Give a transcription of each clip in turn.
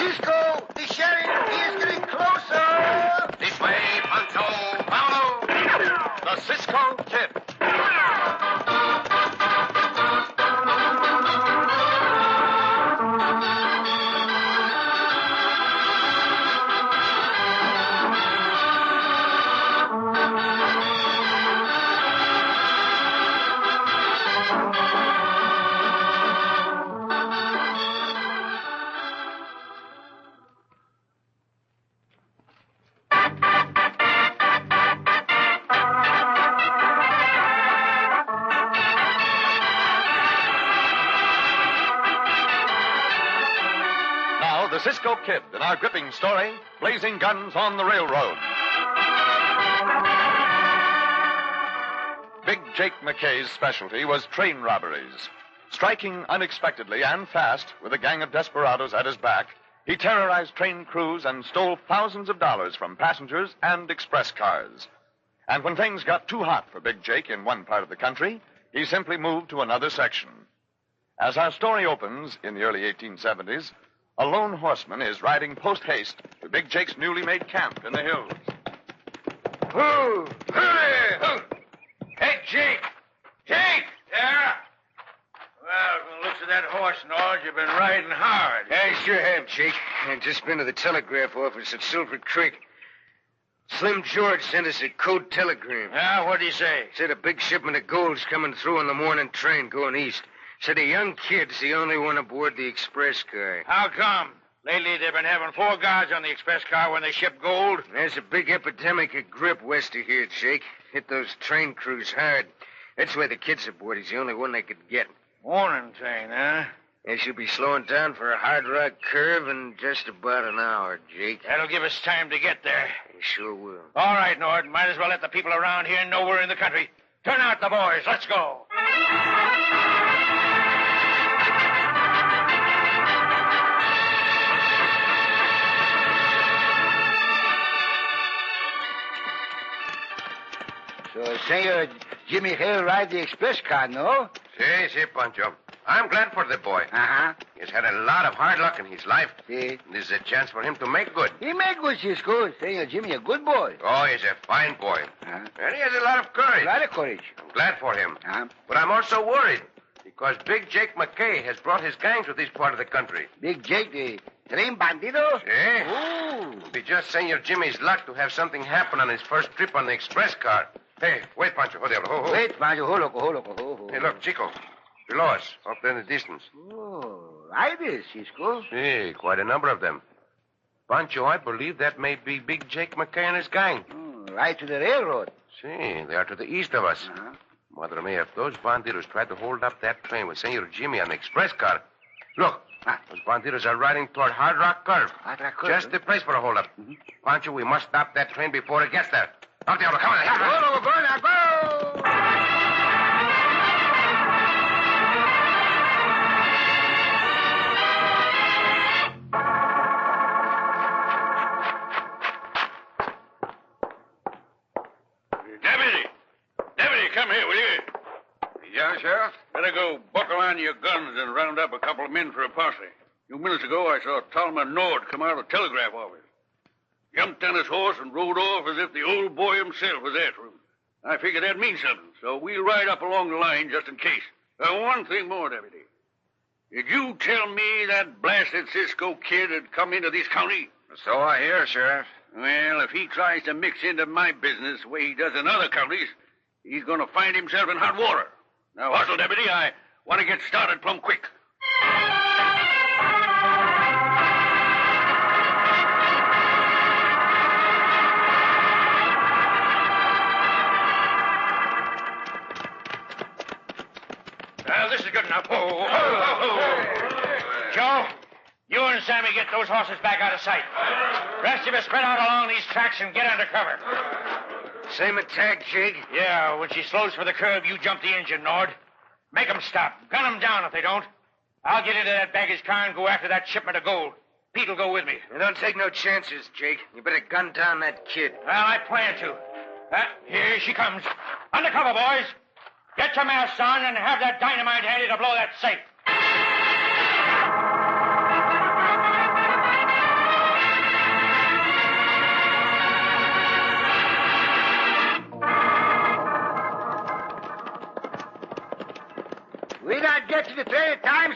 Cisco, the sheriff, he is getting closer. This way, Pancho. Follow. The Cisco Kid. The Cisco Kid in our gripping story, Blazing Guns on the Railroad. Big Jake McKay's specialty was train robberies. Striking unexpectedly and fast with a gang of desperados at his back, he terrorized train crews and stole thousands of dollars from passengers and express cars. And when things got too hot for Big Jake in one part of the country, he simply moved to another section. As our story opens in the early 1870s, a lone horseman is riding post-haste to Big Jake's newly made camp in the hills. Who? Hey, Jake! Jake! Yeah? Well, from the looks of that horse, Nord, you've been riding hard. I sure have, Jake. I've just been to the telegraph office at Silver Creek. Slim George sent us a code telegram. Yeah, what'd he say? Said a big shipment of gold's coming through on the morning train going east. Said a young kid's the only one aboard the express car. How come? Lately, they've been having 4 guards on the express car when they ship gold. There's a big epidemic of grip west of here, Jake. Hit those train crews hard. That's why the kid's aboard. He's the only one they could get. Morning train, huh? They should be slowing down for a hard rock curve in just about an hour, Jake. That'll give us time to get there. They sure will. All right, Nord. Might as well let the people around here know we're in the country. Turn out the boys. Let's go. So, Senor Jimmy Hale ride the express car, no? Si, Pancho. I'm glad for the boy. Uh-huh. He's had a lot of hard luck in his life. Si. This is a chance for him to make good. He made good, Cisco. Senor Jimmy, a good boy. Oh, he's a fine boy. Uh-huh. And he has a lot of courage. A lot of courage. I'm glad for him. Uh-huh. But I'm also worried because Big Jake McKay has brought his gang to this part of the country. Big Jake, the train bandito? Si. Oh. It'll be just Senor Jimmy's luck to have something happen on his first trip on the express car. Hey, wait, Pancho. Oh, diablo. Ho. Wait, Pancho. Ho, loco. Hey, look, Chico. Below us, up there in the distance. Oh, riders, Cisco. Si, quite a number of them. Pancho, I believe that may be Big Jake McKay and his gang. Right to the railroad. Si, they are to the east of us. Uh-huh. Madre mia, if those banditos tried to hold up that train with Senor Jimmy on the express car. Look, those banditos are riding toward Hard Rock Curve. Just the place for a holdup. Mm-hmm. Pancho, we must stop that train before it gets there. Up, Diablo, come on. Go, Bryna, go! Deputy, come here, will you? Yeah, Sheriff? Better go buckle on your guns and round up a couple of men for a posse. A few minutes ago, I saw Tolman Nord come out of the telegraph office. Jumped on his horse and rode off as if the old boy himself was after him. I figured that means something, so we'll ride up along the line just in case. One thing more, Deputy. Did you tell me that blasted Cisco Kid had come into this county? So I hear, Sheriff. Well, if he tries to mix into my business the way he does in other counties, he's going to find himself in hot water. Now, hustle, Deputy. I want to get started plumb quick. Well, this is good enough. Joe, you and Sammy get those horses back out of sight. Rest of you spread out along these tracks and get under cover. Same attack, Jake? Yeah, when she slows for the curve, you jump the engine, Nord. Make them stop. Gun them down if they don't. I'll get into that baggage car and go after that shipment of gold. Pete'll go with me. You don't take no chances, Jake. You better gun down that kid. Well, I plan to. Here she comes. Undercover, boys. Get your masks on and have that dynamite handy to blow that safe.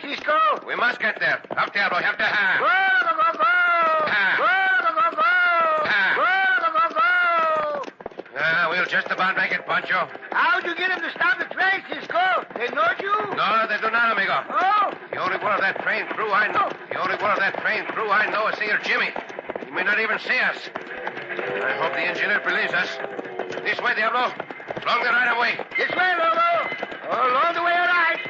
Cisco. We must get there. Up, Diablo. Have to have. Go, go, go, go. Ah. Go, go, go, go. Ah. Go, go, go, go. We'll just about make it, Pancho. How'd you get him to stop the train, Cisco? They know you? No, they do not, amigo. Oh. The only one of that train crew I know. The only one of that train crew I know is Senor Jimmy. He may not even see us. I hope the engineer believes us. This way, Diablo. Along the right of way. This way, Lolo. Along the way, all right.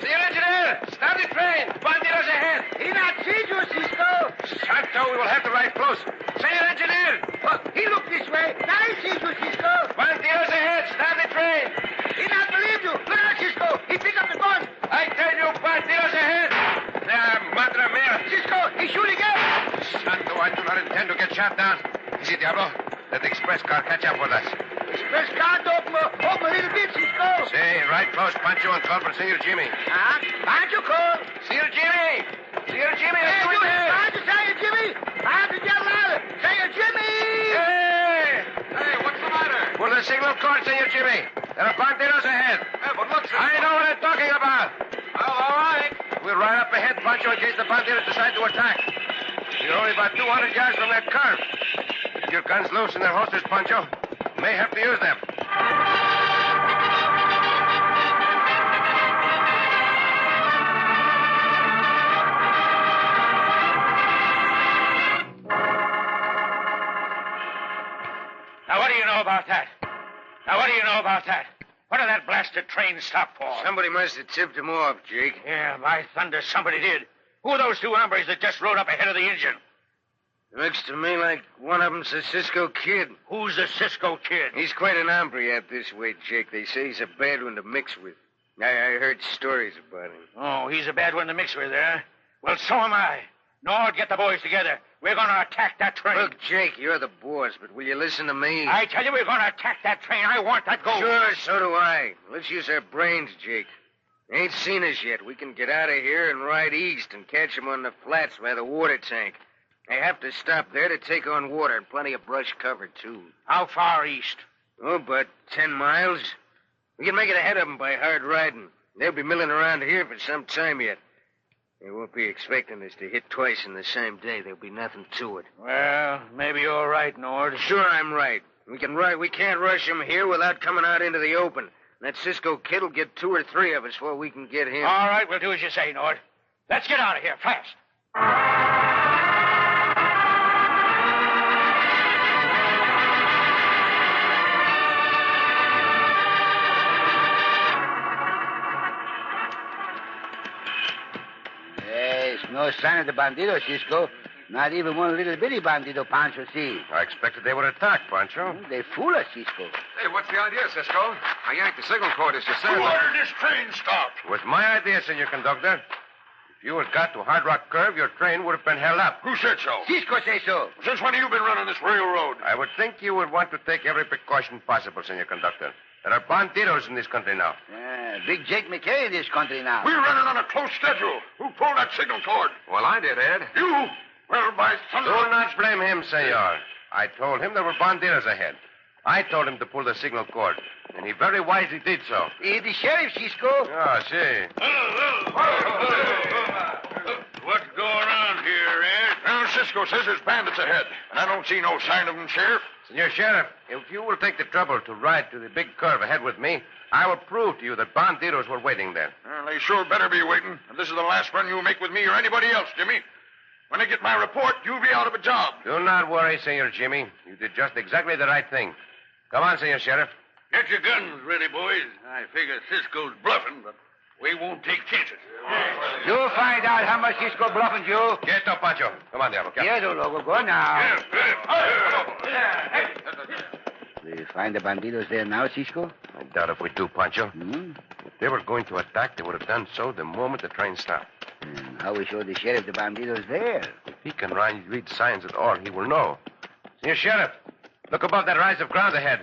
Senor Engineer, stop the train. Bandidos ahead. He not sees you, Cisco. Santo, we will have to ride close. Senor Engineer. Oh, he looked this way. Now he sees you, Cisco. Bandidos ahead. Stop the train. He not believe you. Look at that, Cisco. He picked up the gun. I tell you, bandidos ahead. Madre mia. Cisco, he shoot again. Santo, I do not intend to get shot down. Easy, Diablo. Let the express car catch up with us. Express car open a little bit, Cisco. Say, right close, Pancho, and call for Senor Jimmy. Pancho call. Senor Jimmy! Senor Jimmy, Hey, are you in there? Pancho, Senor Jimmy. Pancho, get louder. Senor Jimmy. Hey! Hey, what's the matter? Pull the signal cord, Senor Jimmy. There are bandidos ahead. Hey, but look, I know what I'm talking about. Well, all right. We'll ride up ahead, Pancho, in case the bandidos decide to attack. You're only about 200 yards from that curve. Keep your guns loose in their holsters, Pancho. You may have to use them. Now, what do you know about that? What did that blasted train stop for? Somebody must have tipped him off, Jake. Yeah, by thunder, somebody did. Who are those two hombres that just rode up ahead of the engine? Looks to me like one of them's a Cisco Kid. Who's the Cisco Kid? He's quite an hombre out this way, Jake. They say he's a bad one to mix with. I heard stories about him. Oh, he's a bad one to mix with, eh? Well, so am I. Nord, get the boys together. We're going to attack that train. Look, Jake, you're the boss, but will you listen to me? I tell you, we're going to attack that train. I want that gold. Sure, so do I. Let's use our brains, Jake. They ain't seen us yet. We can get out of here and ride east and catch them on the flats by the water tank. They have to stop there to take on water and plenty of brush cover, too. How far east? Oh, about 10 miles. We can make it ahead of them by hard riding. They'll be milling around here for some time yet. They won't be expecting us to hit twice in the same day. There'll be nothing to it. Well, maybe you're right, Nord. Sure, I'm right. We can't rush them here without coming out into the open. That Cisco Kid will get 2 or 3 of us before we can get him. All right, we'll do as you say, Nord. Let's get out of here, fast. There's no sign of the bandido, Cisco. Not even one little bitty bandido Pancho see. I expected they would attack, Pancho. They fool us, Cisco. Hey, what's the idea, Cisco? I yanked the signal cord as you said. Who ordered this train stopped? It was my idea, Senor Conductor. If you had got to Hard Rock Curve, your train would have been held up. Who said so? Cisco say so. Since when have you been running this railroad? I would think you would want to take every precaution possible, Senor Conductor. There are bandidos in this country now. Big Jake McKay in this country now. We're running on a close schedule. Who pulled that signal cord? Well, I did, Ed. You? Well, by thunder... Do not blame him, senor. I told him there were bandidos ahead. I told him to pull the signal cord, and he very wisely did so. The sheriff, Cisco. Oh, see. What's going on here, Ed? Well, Cisco says there's bandits ahead, and I don't see no sign of them, Sheriff. Senor Sheriff, if you will take the trouble to ride to the big curve ahead with me, I will prove to you that bandidos were waiting there. Well, they sure better be waiting. And this is the last run you'll make with me or anybody else, Jimmy. When I get my report, you'll be out of a job. Do not worry, Senor Jimmy. You did just exactly the right thing. Come on, Senor Sheriff. Get your guns ready, boys. I figure Cisco's bluffing, but we won't take chances. You find out how much Cisco bluffing you. Quieto, Pancho. Come on, Diablo. Yeah, Logo, go now. We find the bandidos there now, Cisco? I doubt if we do, Pancho. Hmm? If they were going to attack, they would have done so the moment the train stopped. How we show the sheriff the bandidos there? If he can read signs at all, he will know. Senor Sheriff, look above that rise of ground ahead.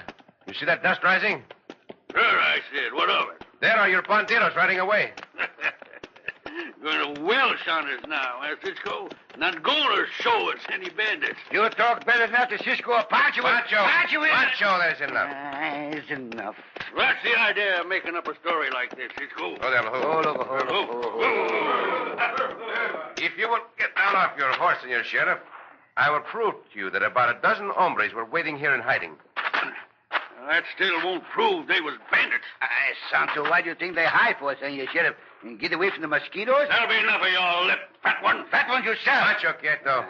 You see that dust rising? Sure, I said. What of it? There are your bandidos riding away. Going to welsh on us now, eh, Cisco? Not going to show us any bandits. You talk better than that to Cisco or Pancho. Pancho, there's enough. There's enough. What's the idea of making up a story like this, Cisco? If you will get down off your horse, Senor Sheriff, I will prove to you that about a dozen hombres were waiting here in hiding. That still won't prove they was bandits. Santo, why do you think they hide for, Senor Sheriff? And get away from the mosquitoes? That'll be enough of your lip, fat one. Fat one yourself. Pancho, quieto.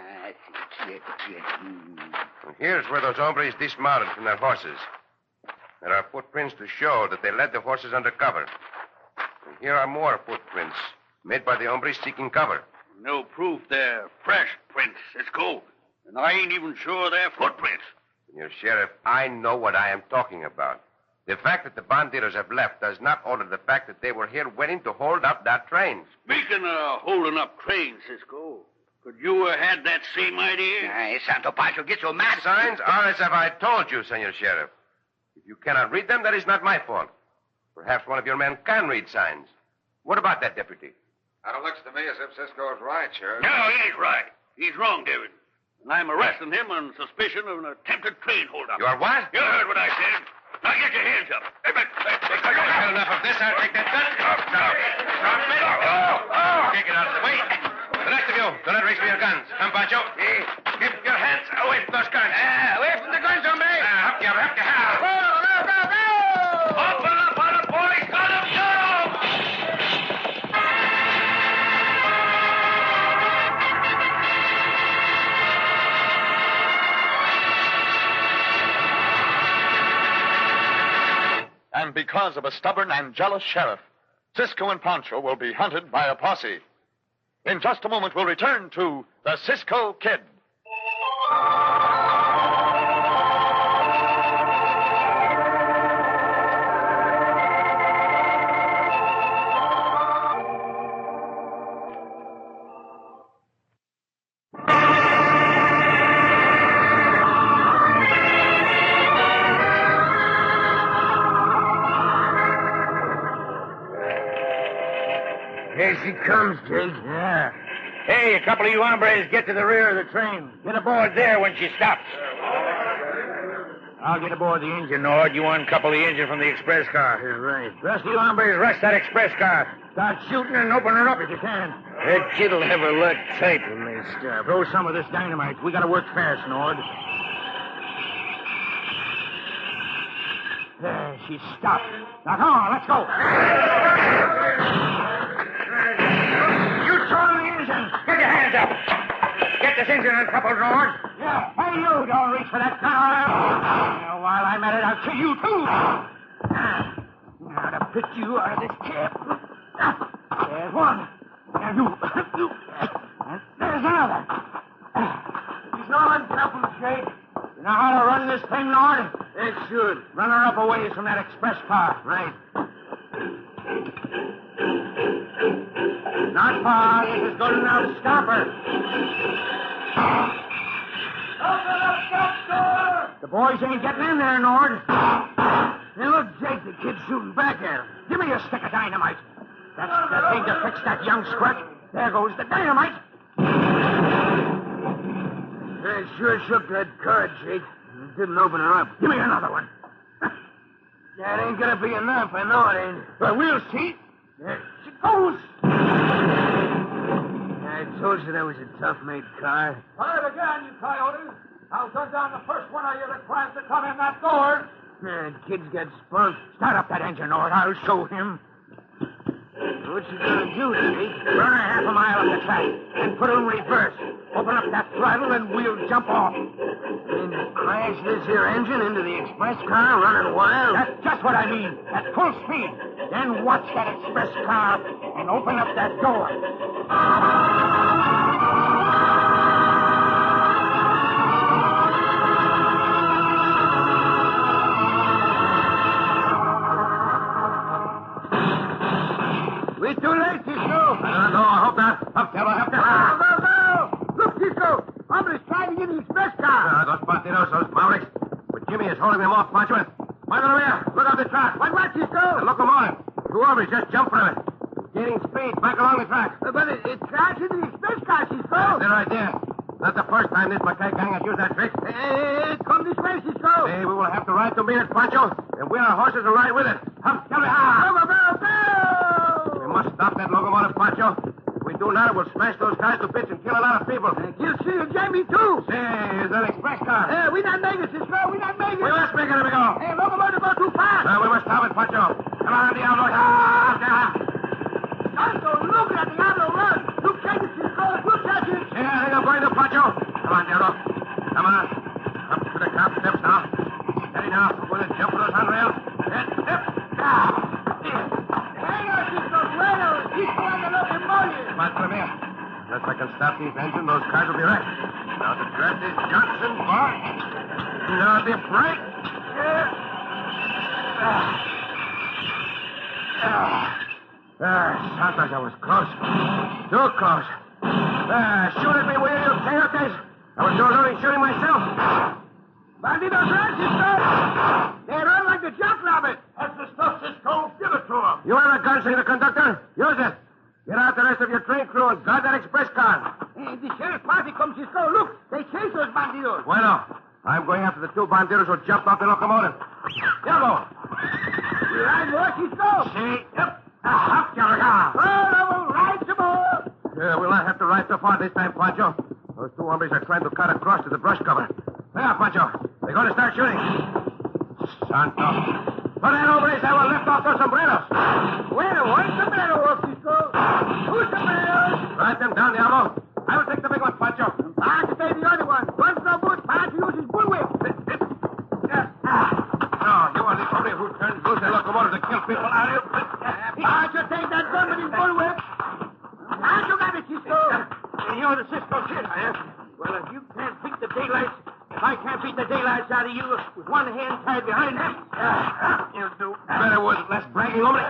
Here's where those hombres dismounted from their horses. There are footprints to show that they led the horses under cover. And here are more footprints made by the hombres seeking cover. No proof they're fresh prints, Cisco. And I ain't even sure they're footprints. Senor Sheriff, I know what I am talking about. The fact that the banditos have left does not alter the fact that they were here waiting to hold up that train. Speaking of holding up trains, Cisco, could you have had that same idea? Santo Pancho, get so mad. Signs are as if I told you, Senor Sheriff. If you cannot read them, that is not my fault. Perhaps one of your men can read signs. What about that, Deputy? It looks to me as if Cisco is right, Sheriff. No, he ain't right. He's wrong, David. And I'm arresting him on suspicion of an attempted train holdup. You are what? You heard what I said. Now get your hands up. Hey, I've had enough of this. I'll take that gun. Stop it. Take it out of the way. The rest of you, do not reach for your guns. Come, Pancho. Keep your hands away from those guns. Away from the guns, hombre. Up you have to have. Go. Open up on the boys. Got him, shoot him. And because of a stubborn and jealous sheriff, Cisco and Pancho will be hunted by a posse. In just a moment, we'll return to the Cisco Kid. Here she comes, Jake. Yeah. Hey, a couple of you hombres get to the rear of the train. Get aboard there when she stops. I'll get aboard the engine, Nord. You uncouple the engine from the express car. You're right. The rest of you hombres rush that express car. Start shooting and open her up if you can. That kid'll have her locked tight when they stop. Throw some of this dynamite. We gotta work fast, Nord. There, she stopped. Now, come on, let's go. You turn the engine. Get your hands up. Get this engine uncoupled, Nord. Yeah. Hey, you don't reach for that gun. While I'm at it, I'll kill you, too. Now, to pick you out of this cab. There's one. Now, you. And there's another. He's all uncoupled, Jake. You know how to run this thing, Nord? They should. Run her up a ways from that express car. Right. Not far. This is good enough. Stop her. Open up that door! The boys ain't getting in there, Nord. Hey, look, Jake, the kid's shooting back at him. Give me a stick of dynamite. That's the thing to fix that young squirt. There goes the dynamite. They sure shook that car, Jake. It didn't open her up. Give me another one. That ain't gonna be enough. I know it ain't. Well, we'll see. There she goes. I told you that was a tough-made car. Fire again, you coyotes. I'll gun down the first one of you that tries to come in that door. That kid's got spunk. Start up that engine, Nord. I'll show him. What you gonna do, Jake? Run her half a mile up the track and put her in reverse. Open up that throttle and we'll jump off. And crash this here engine into the express car running wild? That's just what I mean. At full speed. Then watch that express car and open up that door. We're too late, Cisco. I hope not. Up, devil, up, devil. No! Look, Cisco! Hombres trying to get in the express car. Those banditos, those Mavericks. But Jimmy is holding them off, Pancho. Michael Rye, look up the track. What, Cisco? The locomotive. Two hombres just jumped from it. Gaining speed back along the track. But Not the first time this Mackay gang has used that trick. Hey, come this way, Cisco. Hey, we will have to ride to meet it, Pancho, and wheel our horses and ride with it. Come, tell me how. Go! We must stop that locomotive, Pancho. If we do not, it will smash those cars to bits and kill a lot of people. Kill Sue and Jamie, too. Say, is that express car? Hey, we not make it, Cisco. We not make it. We must make it, we go. Hey, locomotive go too fast. We must stop it, Pancho. Come on, Diablo. Pancho, look at Diablo run. Look, take it, Cisco. Look at it. Yeah, I think I'm going to Pancho. Come on, Diablo. Come on. Up to the top steps now. Steady now. We're going to jump those handrails. And step. But come here. Unless I can stop these engines, those cars will be wrecked. Now the draft is Johnson, Bar. Now the brake. Sounds like I was close. Too close. Shoot at me, will you, coyotes? I was doing only shooting myself. Bandidos run, Cisco. They run like the jackrabbit. That's the stuff, Cisco. Give it to him. You have a gun, say the conductor. Use it. Get out the rest of your train crew and guard that express car. Hey, the sheriff party comes, Cisco. Look, they chase those bandidos. Bueno. I'm going after the two bandidos who jumped off the locomotive. Diablo. You ride more, Cisco? See? Yep. Up, Carraga. Oh, ride some more. We'll not have to ride so far this time, Pancho. Those two hombres are trying to cut across to the brush cover. There, Pancho. They're going to start shooting. Santo. For that hombres, I will lift off those sombreros. Bueno, one sombrero off, Cisco. Two sombreros. Write them down, Diablo. I will take the big one, Pancho. Pancho take the other one. One's no good. Pancho uses bullwhip. No, you are the hombre who turns loose the locomotive to kill people, are you? Pancho take that gun with his bullwhip. Pancho got it, Cisco. You're the Cisco Kid, eh? Well, if you can't beat the daylights, if I can't beat the daylights out of you with one hand tied behind me, You'll do better with less bragging, hombre.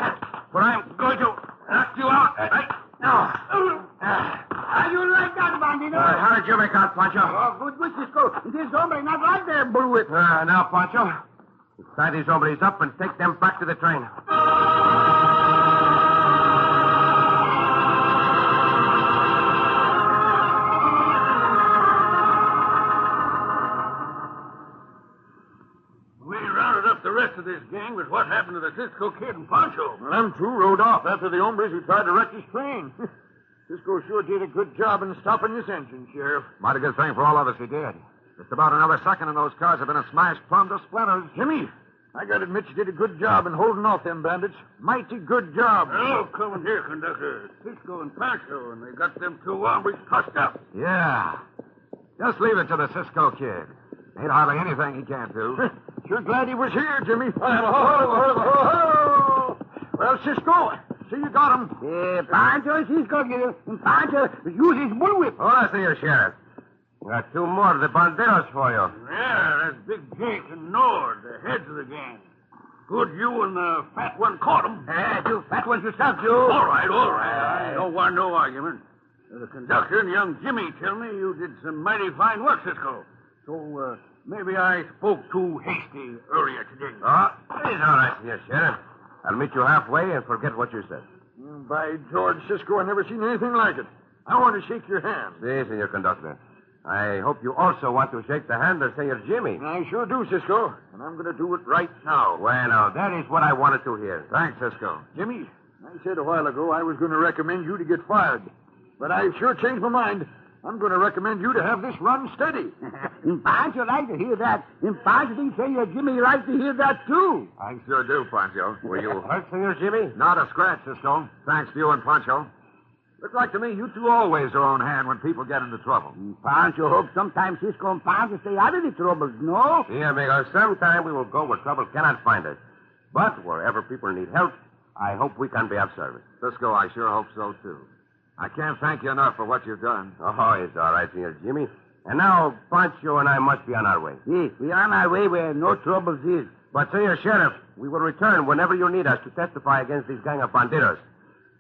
For I'm going to knock you out. Right now. How you like that, bandito? How did you make out, Pancho? Oh, good with Cisco. This hombre not like that bullwhip. Now, Pancho, tie these hombres up and take them back to the train. The rest of this gang was what happened to the Cisco Kid and Pancho. Well, them two rode off after the hombres who tried to wreck his train. Cisco sure did a good job in stopping this engine, Sheriff. Mighty good thing for all of us he did. Just about another second and those cars have been smashed plumb to splinters. Jimmy, I gotta admit you did a good job in holding off them bandits. Mighty good job. Oh, come in here, conductor. Cisco and Pancho, and they got them two hombres trussed up. Yeah. Just leave it to the Cisco Kid. Ain't hardly anything he can't do. Sure glad he was here, Jimmy. Well, Cisco, see you got him. Pancho and Cisco, and Pancho uses bullwhip. Oh, I see you, Sheriff. Got two more of the bandidos for you. Yeah, that's Big Jake and Nord, the heads of the gang. Good you and the fat one caught them. You fat ones yourself, you. All right. I don't want no argument. The conductor and young Jimmy tell me you did some mighty fine work, Cisco. So, maybe I spoke too hasty earlier today. Oh, it's all right, yes, Sheriff. I'll meet you halfway and forget what you said. By George, Cisco, I never seen anything like it. I want to shake your hand. Si, Senor Conductor. I hope you also want to shake the hand of Senor Jimmy. I sure do, Cisco. And I'm going to do it right now. Bueno, that is what I wanted to hear. Thanks, Cisco. Jimmy, I said a while ago I was going to recommend you to get fired. But I've sure changed my mind. I'm going to recommend you to have this run steady. And Pancho like to hear that. And Pancho thinks Senor Jimmy like to hear that, too. I sure do, Pancho. Were you hurt, Senor Jimmy? Not a scratch, Cisco. Thanks to you and Pancho. Looks like to me you two always are on hand when people get into trouble. Pancho hopes sometimes Cisco and Pancho stay out of the troubles, no? Si, amigo. Sometime we will go where trouble cannot find us. But wherever people need help, I hope we can be of service. Cisco, I sure hope so, too. I can't thank you enough for what you've done. Oh, it's all right, Senor Jimmy. And now, Pancho and I must be on our way. Si, we are on our way where no troubles is. But, Senor Sheriff, we will return whenever you need us to testify against this gang of bandidos.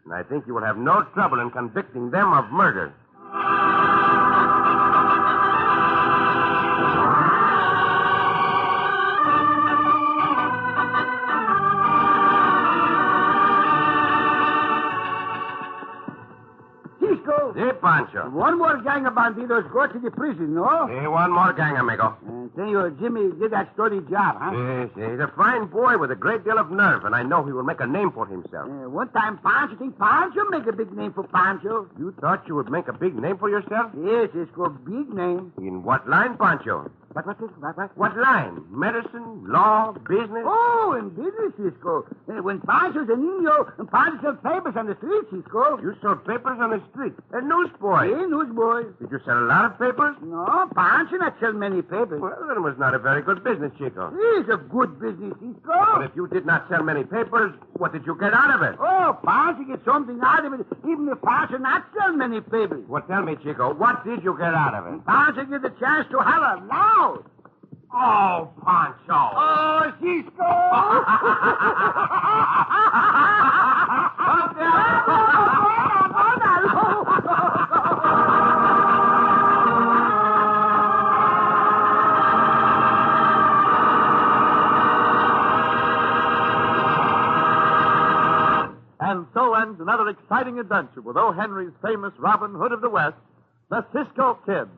And I think you will have no trouble in convicting them of murder. Cisco! Si, Pancho. One more gang of bandidos go to the prison, no? One more gang, amigo. Senor Jimmy did that sturdy job, huh? Yes, he's a fine boy with a great deal of nerve, and I know he will make a name for himself. One time, Pancho think Pancho make a big name for Pancho. You thought you would make a big name for yourself? Yes, it's called big name. In what line, Pancho? What line? Medicine, law, business? Oh, in business, Cisco. When Pancho's a niño, and Pancho sells papers on the street, Cisco. You sold papers on the street. A newsboy. Yeah, newsboy. Did you sell a lot of papers? No, Pancho not sell many papers. Well, then it was not a very good business, Chico. It's a good business, Cisco. But if you did not sell many papers, what did you get out of it? Oh, Pancho get something out of it, even if Pancho not sell many papers. Well, tell me, Chico, what did you get out of it? Pancho get the chance to holler loud. Oh, Pancho. Oh, Cisco. And so ends another exciting adventure with O. Henry's famous Robin Hood of the West, the Cisco Kid.